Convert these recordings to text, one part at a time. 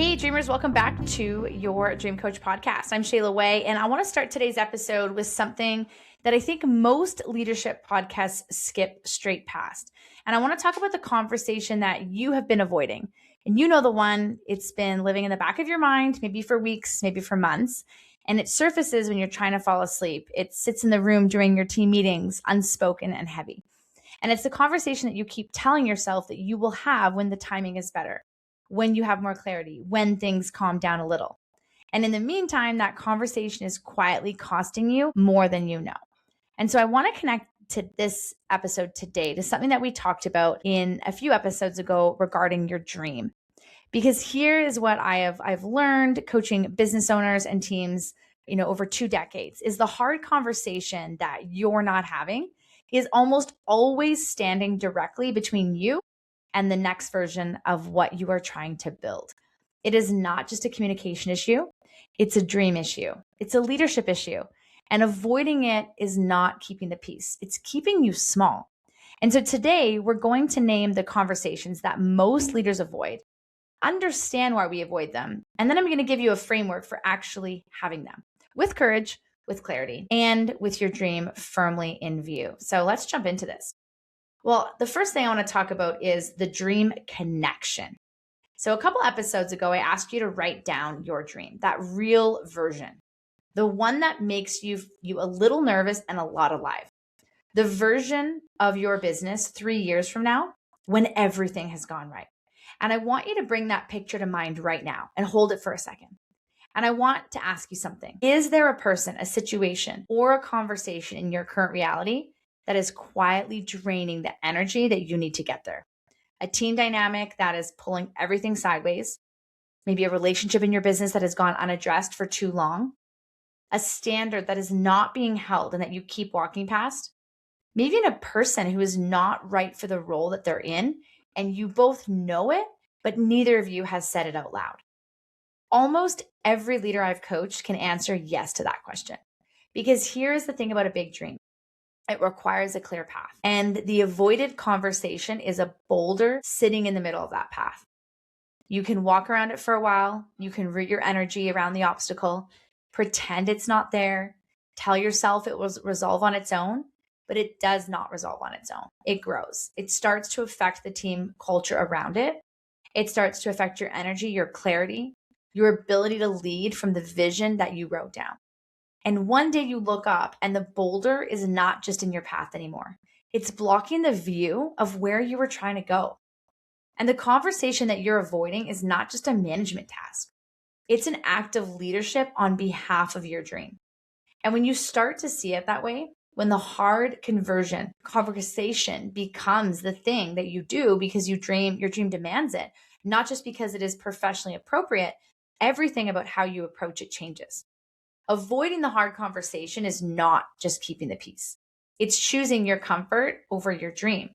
Hey, dreamers, welcome back to your Dream Coach podcast. I'm Shayla Way, and I want to start today's episode with something that I think most leadership podcasts skip straight past. And I want to talk about the conversation that you have been avoiding. And you know the one, it's been living in the back of your mind, maybe for weeks, maybe for months. And it surfaces when you're trying to fall asleep. It sits in the room during your team meetings, unspoken and heavy. And it's the conversation that you keep telling yourself that you will have when the timing is better, when you have more clarity, when things calm down a little. And in the meantime, that conversation is quietly costing you more than you know. And so I want to connect to this episode today to something that we talked about in a few episodes ago regarding your dream. Because here is what I've learned coaching business owners and teams, over 2 decades, is the hard conversation that you're not having is almost always standing directly between you and the next version of what you are trying to build. It is not just a communication issue. It's a dream issue. It's a leadership issue. And avoiding it is not keeping the peace. It's keeping you small. And so today we're going to name the conversations that most leaders avoid, understand why we avoid them, and then I'm going to give you a framework for actually having them with courage, with clarity, and with your dream firmly in view. So let's jump into this. Well, the first thing I want to talk about is the dream connection. So a couple episodes ago, I asked you to write down your dream, that real version, the one that makes you a little nervous and a lot alive, the version of your business 3 years from now when everything has gone right. And I want you to bring that picture to mind right now and hold it for a second. And I want to ask you something. Is there a person, a situation, or a conversation in your current reality that is quietly draining the energy that you need to get there? A team dynamic that is pulling everything sideways, maybe a relationship in your business that has gone unaddressed for too long, a standard that is not being held and that you keep walking past, maybe in a person who is not right for the role that they're in, and you both know it, but neither of you has said it out loud. Almost every leader I've coached can answer yes to that question. Because here's the thing about a big dream. It requires a clear path. And the avoided conversation is a boulder sitting in the middle of that path. You can walk around it for a while. You can root your energy around the obstacle, pretend it's not there, tell yourself it will resolve on its own, but it does not resolve on its own. It grows. It starts to affect the team culture around it. It starts to affect your energy, your clarity, your ability to lead from the vision that you wrote down. And one day you look up and the boulder is not just in your path anymore. It's blocking the view of where you were trying to go. And the conversation that you're avoiding is not just a management task. It's an act of leadership on behalf of your dream. And when you start to see it that way, when the hard conversation becomes the thing that you do because your dream demands it, not just because it is professionally appropriate, everything about how you approach it changes. Avoiding the hard conversation is not just keeping the peace. It's choosing your comfort over your dream.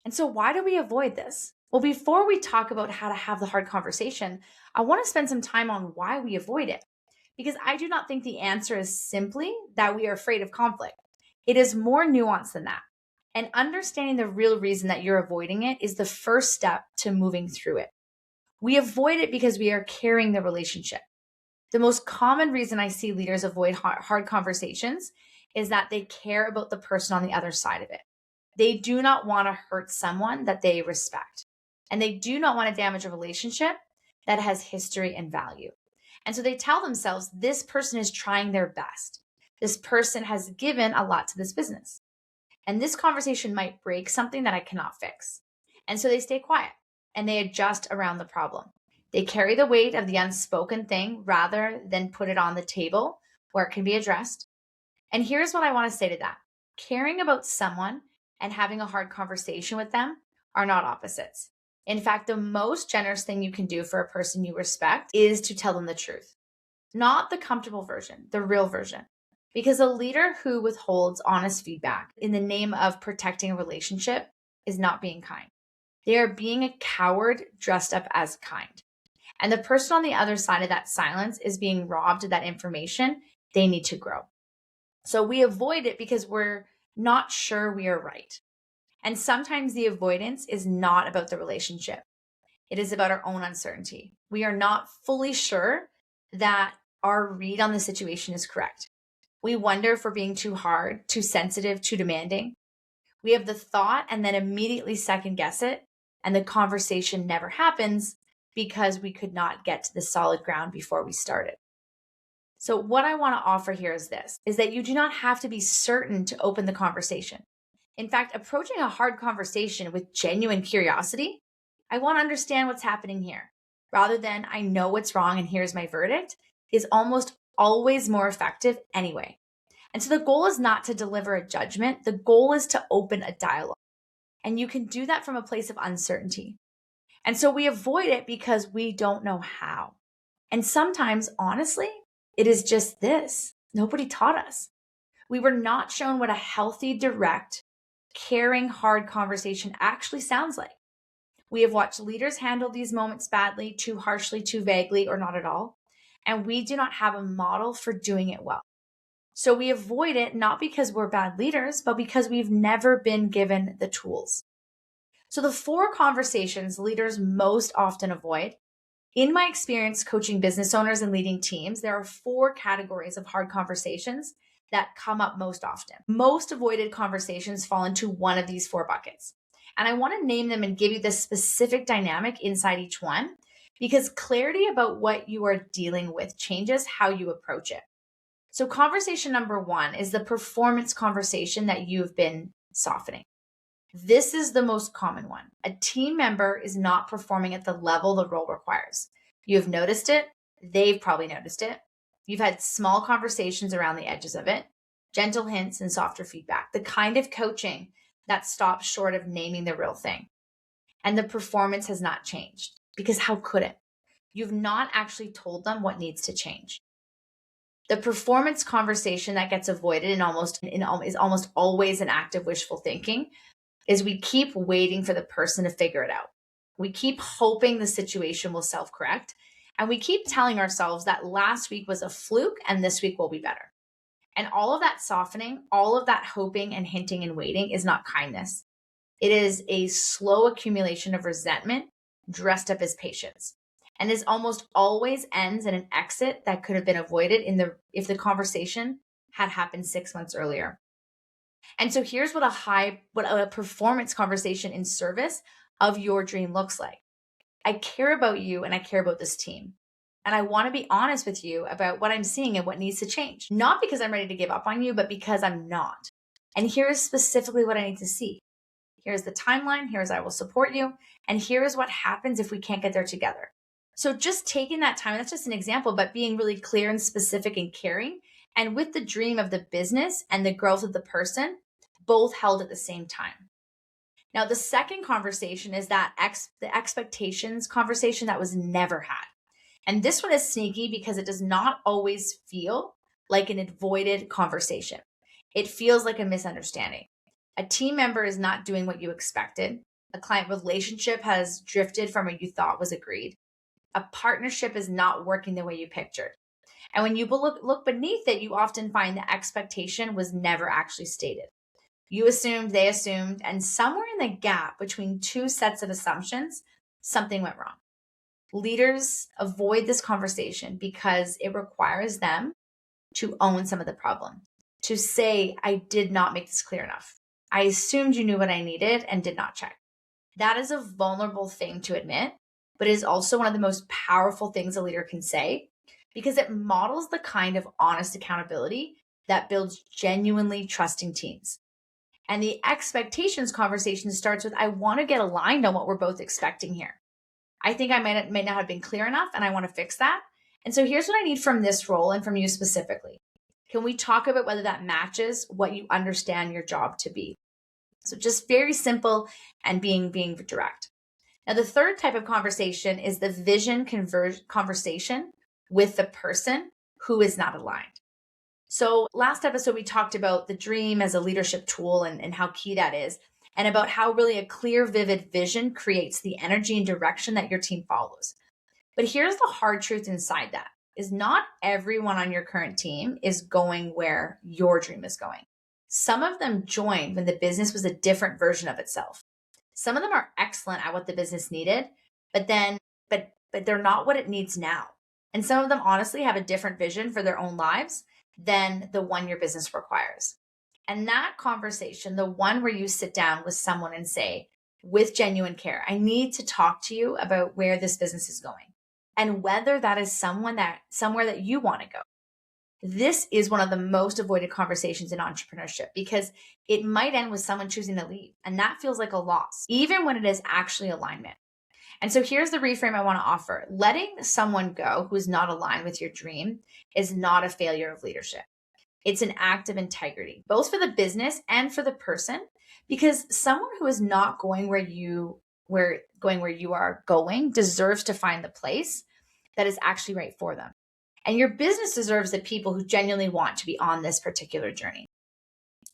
And so why do we avoid this? Well, before we talk about how to have the hard conversation, I want to spend some time on why we avoid it. Because I do not think the answer is simply that we are afraid of conflict. It is more nuanced than that. And understanding the real reason that you're avoiding it is the first step to moving through it. We avoid it because we are carrying the relationship. The most common reason I see leaders avoid hard conversations is that they care about the person on the other side of it. They do not want to hurt someone that they respect. And they do not want to damage a relationship that has history and value. And so they tell themselves, this person is trying their best. This person has given a lot to this business. And this conversation might break something that I cannot fix. And so they stay quiet and they adjust around the problem. They carry the weight of the unspoken thing rather than put it on the table where it can be addressed. And here's what I want to say to that. Caring about someone and having a hard conversation with them are not opposites. In fact, the most generous thing you can do for a person you respect is to tell them the truth, not the comfortable version, the real version. Because a leader who withholds honest feedback in the name of protecting a relationship is not being kind. They are being a coward dressed up as kind. And the person on the other side of that silence is being robbed of that information they need to grow. So we avoid it because we're not sure we are right. And sometimes the avoidance is not about the relationship. It is about our own uncertainty. We are not fully sure that our read on the situation is correct. We wonder if we're being too hard, too sensitive, too demanding. We have the thought and then immediately second guess it, and the conversation never happens because we could not get to the solid ground before we started. So what I want to offer here is this, is that you do not have to be certain to open the conversation. In fact, approaching a hard conversation with genuine curiosity, I want to understand what's happening here, rather than I know what's wrong and here's my verdict, is almost always more effective anyway. And so the goal is not to deliver a judgment. The goal is to open a dialogue. And you can do that from a place of uncertainty. And so we avoid it because we don't know how. And sometimes, honestly, it is just this. Nobody taught us. We were not shown what a healthy, direct, caring, hard conversation actually sounds like. We have watched leaders handle these moments badly, too harshly, too vaguely, or not at all. And we do not have a model for doing it well. So we avoid it not because we're bad leaders, but because we've never been given the tools. So the 4 conversations leaders most often avoid, in my experience coaching business owners and leading teams, there are 4 categories of hard conversations that come up most often. Most avoided conversations fall into one of these 4 buckets. And I want to name them and give you the specific dynamic inside each one, because clarity about what you are dealing with changes how you approach it. So conversation number 1 is the performance conversation that you've been softening. This is the most common one. A team member is not performing at the level the role requires. You've noticed it. They've probably noticed it. You've had small conversations around the edges of it, gentle hints and softer feedback, the kind of coaching that stops short of naming the real thing. And the performance has not changed, because how could it? You've not actually told them what needs to change. The performance conversation that gets avoided is almost always an act of wishful thinking, is we keep waiting for the person to figure it out. We keep hoping the situation will self-correct, and we keep telling ourselves that last week was a fluke and this week will be better. And all of that softening, all of that hoping and hinting and waiting is not kindness. It is a slow accumulation of resentment dressed up as patience. And this almost always ends in an exit that could have been avoided if the conversation had happened 6 months earlier. And so here's what a performance conversation in service of your dream looks like. I care about you and I care about this team. And I want to be honest with you about what I'm seeing and what needs to change. Not because I'm ready to give up on you, but because I'm not. And here is specifically what I need to see. Here's the timeline. Here's I will support you. And here is what happens if we can't get there together. So just taking that time, that's just an example, but being really clear and specific and caring, and with the dream of the business and the growth of the person, both held at the same time. Now, the second conversation is the expectations conversation that was never had. And this one is sneaky because it does not always feel like an avoided conversation. It feels like a misunderstanding. A team member is not doing what you expected. A client relationship has drifted from what you thought was agreed. A partnership is not working the way you pictured. And when you look beneath it, you often find the expectation was never actually stated. You assumed, they assumed, and somewhere in the gap between 2 sets of assumptions, something went wrong. Leaders avoid this conversation because it requires them to own some of the problem, to say, I did not make this clear enough. I assumed you knew what I needed and did not check. That is a vulnerable thing to admit, but it is also one of the most powerful things a leader can say, because it models the kind of honest accountability that builds genuinely trusting teams. And the expectations conversation starts with, I want to get aligned on what we're both expecting here. I think I may not have been clear enough and I want to fix that. And so here's what I need from this role and from you specifically. Can we talk about whether that matches what you understand your job to be? So just very simple and being direct. Now, the third type of conversation is the vision conversation with the person who is not aligned. So last episode, we talked about the dream as a leadership tool and how key that is, and about how really a clear, vivid vision creates the energy and direction that your team follows. But here's the hard truth inside that, is not everyone on your current team is going where your dream is going. Some of them joined when the business was a different version of itself. Some of them are excellent at what the business needed, but they're not what it needs now. And some of them honestly have a different vision for their own lives than the one your business requires. And that conversation, the one where you sit down with someone and say, with genuine care, I need to talk to you about where this business is going and whether that is somewhere that you want to go. This is one of the most avoided conversations in entrepreneurship because it might end with someone choosing to leave. And that feels like a loss, even when it is actually alignment. And so here's the reframe I want to offer. Letting someone go who is not aligned with your dream is not a failure of leadership. It's an act of integrity, both for the business and for the person, because someone who is not going where you are going deserves to find the place that is actually right for them. And your business deserves the people who genuinely want to be on this particular journey.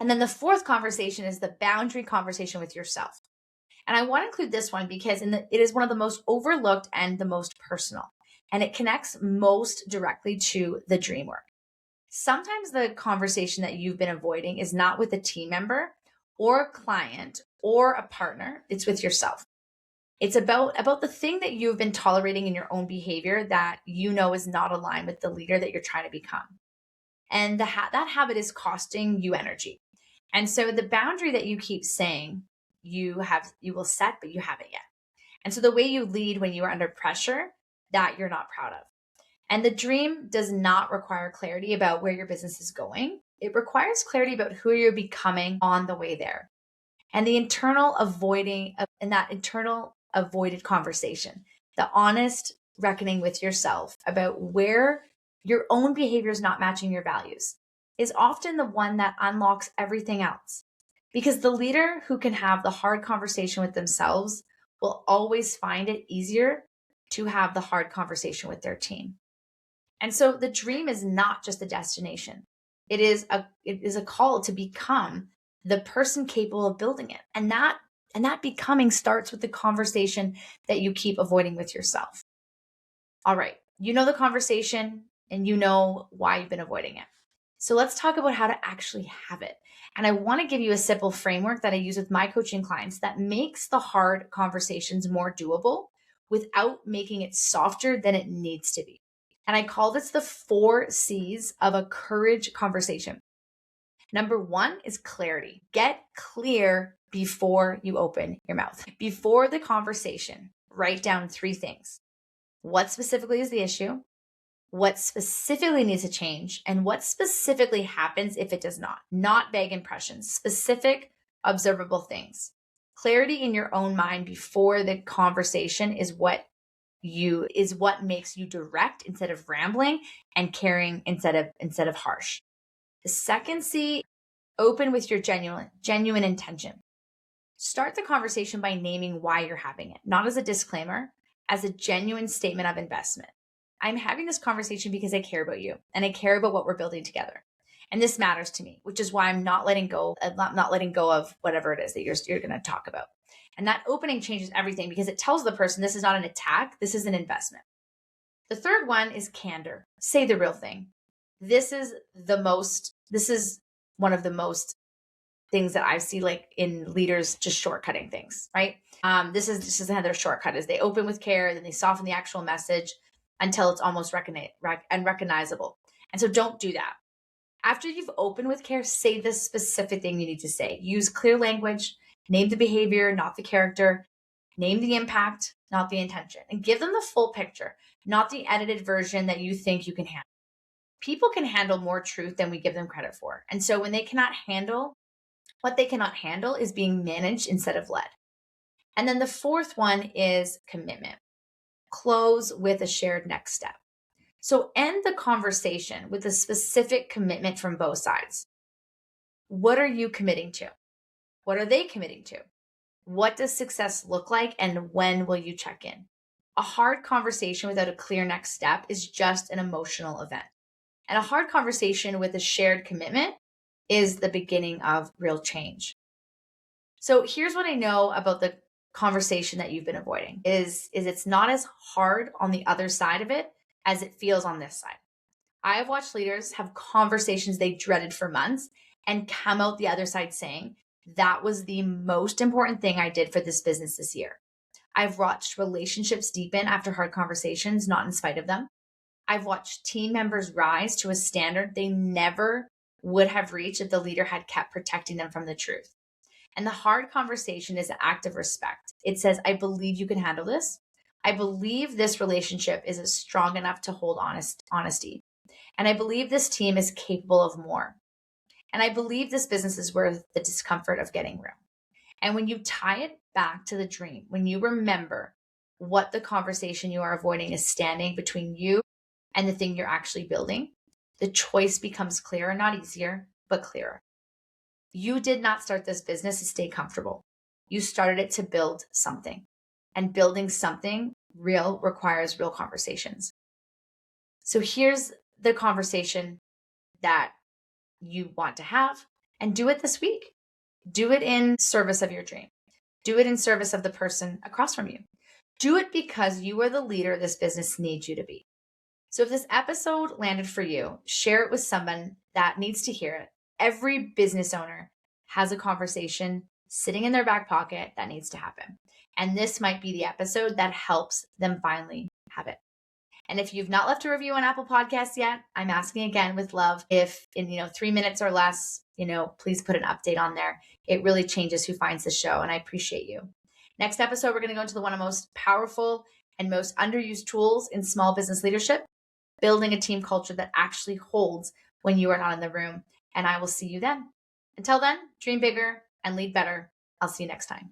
And then the fourth conversation is the boundary conversation with yourself. And I want to include this one because it is one of the most overlooked and the most personal, and it connects most directly to the dream work. Sometimes the conversation that you've been avoiding is not with a team member or a client or a partner. It's with yourself. It's about the thing that you've been tolerating in your own behavior that you know is not aligned with the leader that you're trying to become. And that habit is costing you energy. And so the boundary that you keep saying you will set, but you haven't yet. And so the way you lead when you are under pressure that you're not proud of. And the dream does not require clarity about where your business is going. It requires clarity about who you're becoming on the way there. And the internal avoided conversation, the honest reckoning with yourself about where your own behavior is not matching your values, is often the one that unlocks everything else. Because the leader who can have the hard conversation with themselves will always find it easier to have the hard conversation with their team. And so the dream is not just a destination. It is a call to become the person capable of building it. And that becoming starts with the conversation that you keep avoiding with yourself. All right, you know the conversation and you know why you've been avoiding it. So let's talk about how to actually have it. And I want to give you a simple framework that I use with my coaching clients that makes the hard conversations more doable without making it softer than it needs to be. And I call this the 4 C's of a courage conversation. Number 1 is clarity. Get clear before you open your mouth. Before the conversation, write down 3 things. What specifically is the issue? What specifically needs to change? And what specifically happens if it does not? Not vague impressions, specific, observable things. Clarity in your own mind before the conversation is what makes you direct instead of rambling and caring instead of harsh. The second C, open with your genuine intention. Start the conversation by naming why you're having it, not as a disclaimer, as a genuine statement of investment. I'm having this conversation because I care about you and I care about what we're building together. And this matters to me, which is why I'm not letting go of whatever it is that you're going to talk about. And that opening changes everything because it tells the person this is not an attack, this is an investment. The third one is candor. Say the real thing. This is one of the most things that I see like in leaders just shortcutting things, right? This is another shortcut is they open with care, then they soften the actual message until it's almost unrecognizable. And so don't do that. After you've opened with care, say the specific thing you need to say. Use clear language, name the behavior, not the character, name the impact, not the intention, and give them the full picture, not the edited version that you think you can handle. People can handle more truth than we give them credit for. And so when they cannot handle is being managed instead of led. And then the fourth one is commitment. Close with a shared next step. So end the conversation with a specific commitment from both sides. What are you committing to? What are they committing to? What does success look like and when will you check in? A hard conversation without a clear next step is just an emotional event. And a hard conversation with a shared commitment is the beginning of real change. So here's what I know about the conversation that you've been avoiding is it's not as hard on the other side of it as it feels on this side. I have watched leaders have conversations they dreaded for months and come out the other side saying, that was the most important thing I did for this business this year. I've watched relationships deepen after hard conversations, not in spite of them. I've watched team members rise to a standard they never would have reached if the leader had kept protecting them from the truth. And the hard conversation is an act of respect. It says, I believe you can handle this. I believe this relationship is strong enough to hold honesty. And I believe this team is capable of more. And I believe this business is worth the discomfort of getting real. And when you tie it back to the dream, when you remember what the conversation you are avoiding is standing between you and the thing you're actually building, the choice becomes clearer, not easier, but clearer. You did not start this business to stay comfortable. You started it to build something. And building something real requires real conversations. So here's the conversation that you want to have, and do it this week. Do it in service of your dream. Do it in service of the person across from you. Do it because you are the leader this business needs you to be. So if this episode landed for you, share it with someone that needs to hear it. Every business owner has a conversation sitting in their back pocket that needs to happen. And this might be the episode that helps them finally have it. And if you've not left a review on Apple Podcasts yet, I'm asking again with love, if in 3 minutes or less, please put an update on there. It really changes who finds the show, and I appreciate you. Next episode, we're going to go into one of the most powerful and most underused tools in small business leadership, building a team culture that actually holds when you are not in the room. And I will see you then. Until then, dream bigger and lead better. I'll see you next time.